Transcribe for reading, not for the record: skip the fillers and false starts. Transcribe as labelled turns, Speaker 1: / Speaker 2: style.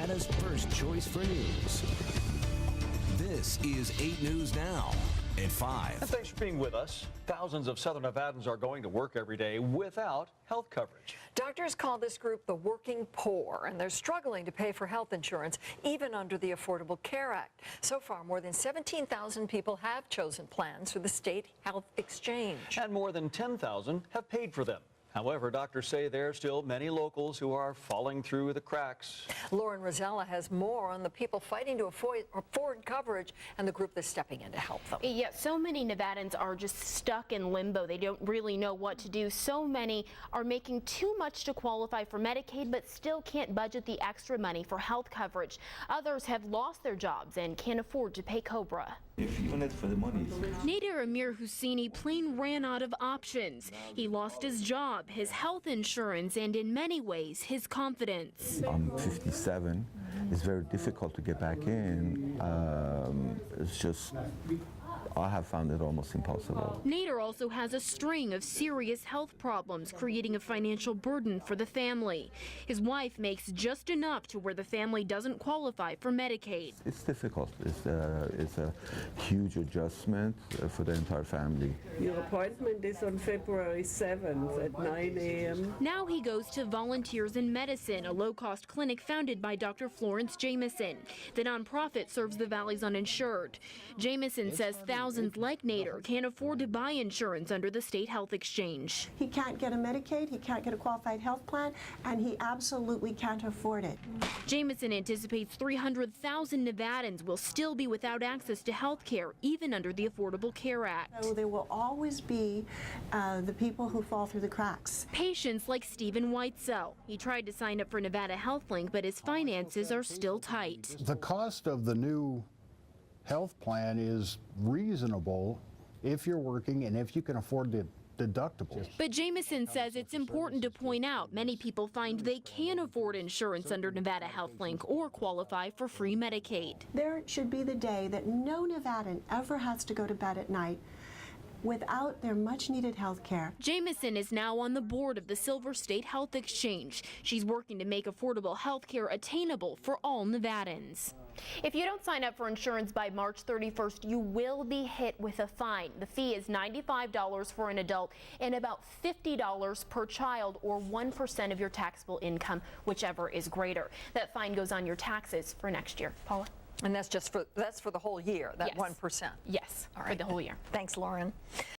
Speaker 1: Nevada's first choice for news. This is 8 News Now at 5.
Speaker 2: And thanks for being with us. Thousands of Southern Nevadans are going to work every day without health coverage.
Speaker 3: Doctors call this group the working poor, and they're struggling to pay for health insurance, even under the Affordable Care Act. So far, more than 17,000 people have chosen plans through the state health exchange.
Speaker 2: And more than 10,000 have paid for them. However, doctors say there are still many locals who are falling through the cracks.
Speaker 3: Lauren Rosella has more on the people fighting to afford coverage and the group that's stepping in to help them.
Speaker 4: Yeah, so many Nevadans are just stuck in limbo. They don't really know what to do. So many are making too much to qualify for Medicaid, but still can't budget the extra money for health coverage. Others have lost their jobs and can't afford to pay COBRA.
Speaker 5: If you want it for the money.
Speaker 6: Nader Amir Husseini plain ran out of options. He lost his job, his health insurance, and in many ways, his confidence.
Speaker 5: I'm 57. It's very difficult to get back in. It's just, I have found it almost impossible.
Speaker 6: Nader also has a string of serious health problems, creating a financial burden for the family. His wife makes just enough to where the family doesn't qualify for Medicaid.
Speaker 5: It's difficult. It's a huge adjustment for the entire family.
Speaker 7: Your appointment is on February 7th at 9 a.m.
Speaker 6: Now he goes to Volunteers in Medicine, a low-cost clinic founded by Dr. Florence Jameson. The nonprofit serves the Valley's uninsured. Jameson says thousands like Nader can't afford to buy insurance under the state health exchange.
Speaker 8: He can't get a Medicaid, he can't get a qualified health plan, and he absolutely can't afford it.
Speaker 6: Jameson anticipates 300,000 Nevadans will still be without access to health care, even under the Affordable Care Act.
Speaker 8: So there will always be the people who fall through the cracks.
Speaker 6: Patients like Stephen Whitesell. He tried to sign up for Nevada HealthLink, but his finances are still tight.
Speaker 9: The cost of the new health plan is reasonable if you're working and if you can afford the deductibles.
Speaker 6: But Jameson says it's important to point out many people find they can afford insurance under Nevada HealthLink or qualify for free Medicaid.
Speaker 8: There should be the day that no Nevadan ever has to go to bed at night without their much-needed health care.
Speaker 6: Jameson is now on the board of the Silver State Health Exchange. She's working to make affordable health care attainable for all Nevadans.
Speaker 4: If you don't sign up for insurance by March 31st, you will be hit with a fine. The fee is $95 for an adult and about $50 per child, or 1% of your taxable income, whichever is greater. That fine goes on your taxes for next year. Paula?
Speaker 3: And that's for the whole year, that
Speaker 4: Yes.
Speaker 3: 1%.
Speaker 4: Yes,
Speaker 3: All
Speaker 4: for
Speaker 3: right.
Speaker 4: the whole year.
Speaker 3: Thanks, Lauren.